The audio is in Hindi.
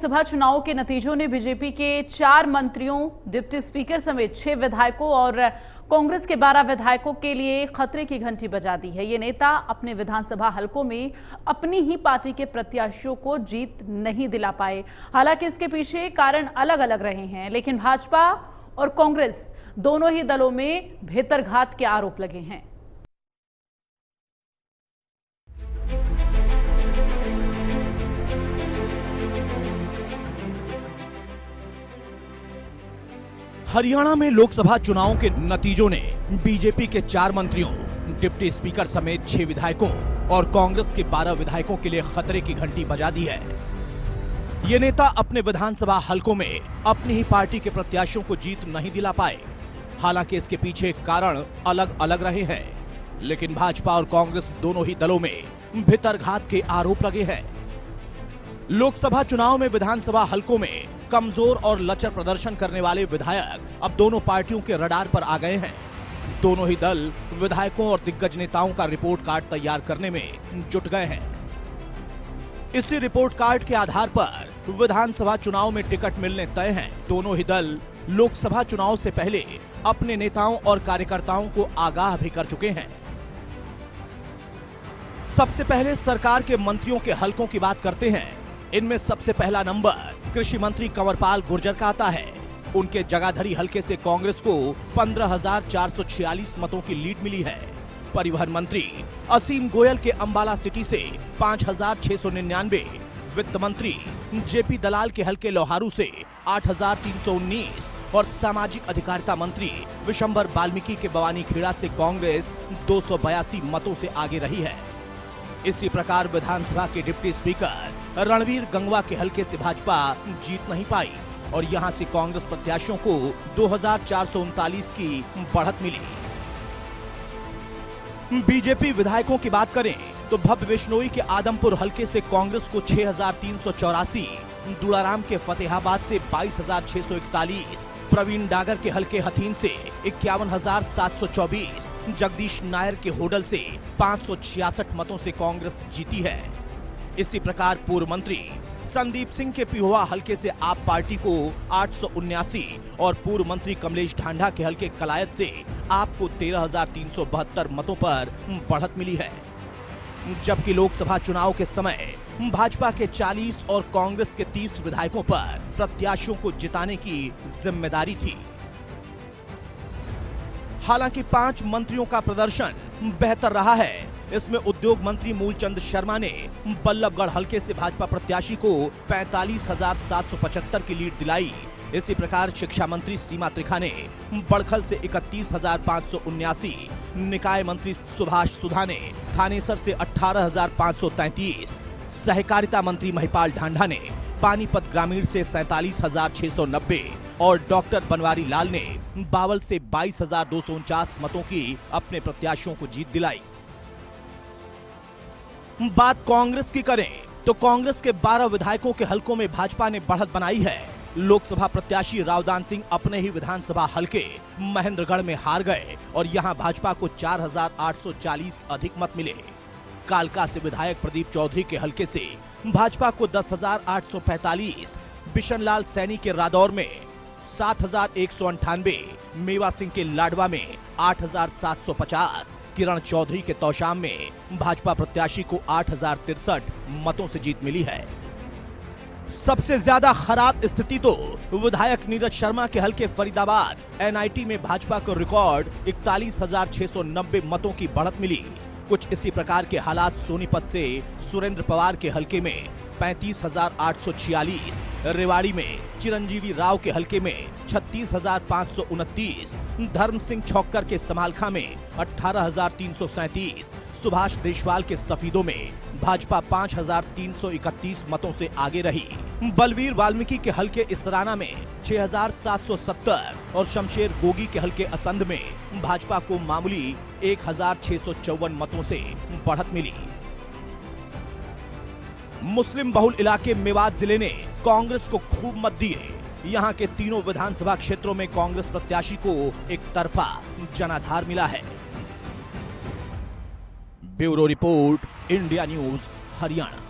लोकसभा चुनाव के नतीजों ने बीजेपी के 4 मंत्रियों, डिप्टी स्पीकर समेत 6 विधायकों और कांग्रेस के 12 विधायकों के लिए खतरे की घंटी बजा दी है। ये नेता अपने विधानसभा हलकों में अपनी ही पार्टी के प्रत्याशियों को जीत नहीं दिला पाए। हालांकि इसके पीछे कारण अलग अलग रहे हैं, लेकिन भाजपा और कांग्रेस दोनों ही दलों में भेतरघात के आरोप लगे हैं। हरियाणा में लोकसभा चुनाव के नतीजों ने बीजेपी के 4 मंत्रियों, डिप्टी स्पीकर समेत 6 विधायकों और कांग्रेस के 12 विधायकों के लिए खतरे की घंटी बजा दी है। ये नेता अपने विधानसभा हलकों में अपनी ही पार्टी के प्रत्याशियों को जीत नहीं दिला पाए। हालांकि इसके पीछे कारण अलग अलग रहे हैं, लेकिन भाजपा और कांग्रेस दोनों ही दलों में भितरघात के आरोप लगे हैं। लोकसभा चुनाव में विधानसभा हलकों में कमजोर और लचर प्रदर्शन करने वाले विधायक अब दोनों पार्टियों के रडार पर आ गए हैं। दोनों ही दल विधायकों और दिग्गज नेताओं का रिपोर्ट कार्ड तैयार करने में जुट गए हैं। इसी रिपोर्ट कार्ड के आधार पर विधानसभा चुनाव में टिकट मिलने तय हैं। दोनों ही दल लोकसभा चुनाव से पहले अपने नेताओं और कार्यकर्ताओं को आगाह भी कर चुके हैं। सबसे पहले सरकार के मंत्रियों के हलकों की बात करते हैं। इनमें सबसे पहला नंबर कृषि मंत्री कंवरपाल गुर्जर का आता है। उनके जगाधरी हलके से कांग्रेस को 15,446 मतों की लीड मिली है। परिवहन मंत्री असीम गोयल के अंबाला सिटी से 5,699, वित्त मंत्री जेपी दलाल के हलके लोहारू से 8,319 और सामाजिक अधिकारिता मंत्री विशंबर वाल्मीकि के बवानी खेड़ा से कांग्रेस 282 मतों से आगे रही है। इसी प्रकार विधानसभा के डिप्टी स्पीकर रणवीर गंगवा के हलके से भाजपा जीत नहीं पाई और यहां से कांग्रेस प्रत्याशियों को 2,439 की बढ़त मिली। बीजेपी विधायकों की बात करें तो भव्य बिश्नोई के आदमपुर हलके से कांग्रेस को 6,384, दुलाराम के फतेहाबाद से 22,641, प्रवीण डागर के हलके हथीन से 51,724, जगदीश नायर के होडल से 566 मतों से कांग्रेस जीती है। इसी प्रकार पूर्व मंत्री संदीप सिंह के पिहोवा हलके से आप पार्टी को 879 और पूर्व मंत्री कमलेश ढांढा के हलके कलायत से आपको 13,372 मतों पर बढ़त मिली है। जबकि लोकसभा चुनाव के समय भाजपा के 40 और कांग्रेस के 30 विधायकों पर प्रत्याशियों को जिताने की जिम्मेदारी थी। हालांकि 5 मंत्रियों का प्रदर्शन बेहतर रहा है। इसमें उद्योग मंत्री मूलचंद शर्मा ने बल्लभगढ़ हलके से भाजपा प्रत्याशी को 45,775 की लीड दिलाई। इसी प्रकार शिक्षा मंत्री सीमा त्रिखा ने बड़खल से 31,579, निकाय मंत्री सुभाष सुधा ने थानेसर से 18,533, सहकारिता मंत्री महिपाल ढांढा ने पानीपत ग्रामीण से 47,690 और डॉक्टर बनवारी लाल ने बावल से 22,249 मतों की अपने प्रत्याशियों को जीत दिलाई। बात कांग्रेस की करें तो कांग्रेस के 12 विधायकों के हलकों में भाजपा ने बढ़त बनाई है। लोकसभा प्रत्याशी रावदान सिंह अपने ही विधानसभा हलके महेंद्रगढ़ में हार गए और यहां भाजपा को 4,840 अधिक मत मिले। कालका से विधायक प्रदीप चौधरी के हलके से भाजपा को 10,845, बिशनलाल सैनी के रादौर में 7,198, मेवा सिंह के लाडवा में 8,750, किरण चौधरी के तौशाम में भाजपा प्रत्याशी को 8,063 मतों से जीत मिली है। सबसे ज्यादा खराब स्थिति तो विधायक नीरज शर्मा के हलके फरीदाबाद एनआईटी में भाजपा को रिकॉर्ड 41,690 मतों की बढ़त मिली। कुछ इसी प्रकार के हालात सोनीपत से सुरेंद्र पवार के हलके में 35,846, रेवाड़ी में चिरंजीवी राव के हलके में 36,529, धर्म सिंह छौक्कर के समालखा में 18,337, सुभाष देशवाल के सफीदों में भाजपा 5,331 मतों से आगे रही। बलवीर वाल्मीकि के हलके इसराना में 6,770 और शमशेर गोगी के हलके असंध में भाजपा को मामूली 1,654 मतों से बढ़त मिली। मुस्लिम बहुल इलाके मेवात जिले ने कांग्रेस को खूब मत दिए। यहां के तीनों विधानसभा क्षेत्रों में कांग्रेस प्रत्याशी को एक तरफा जनाधार मिला है। Bureau report, India news, Haryana.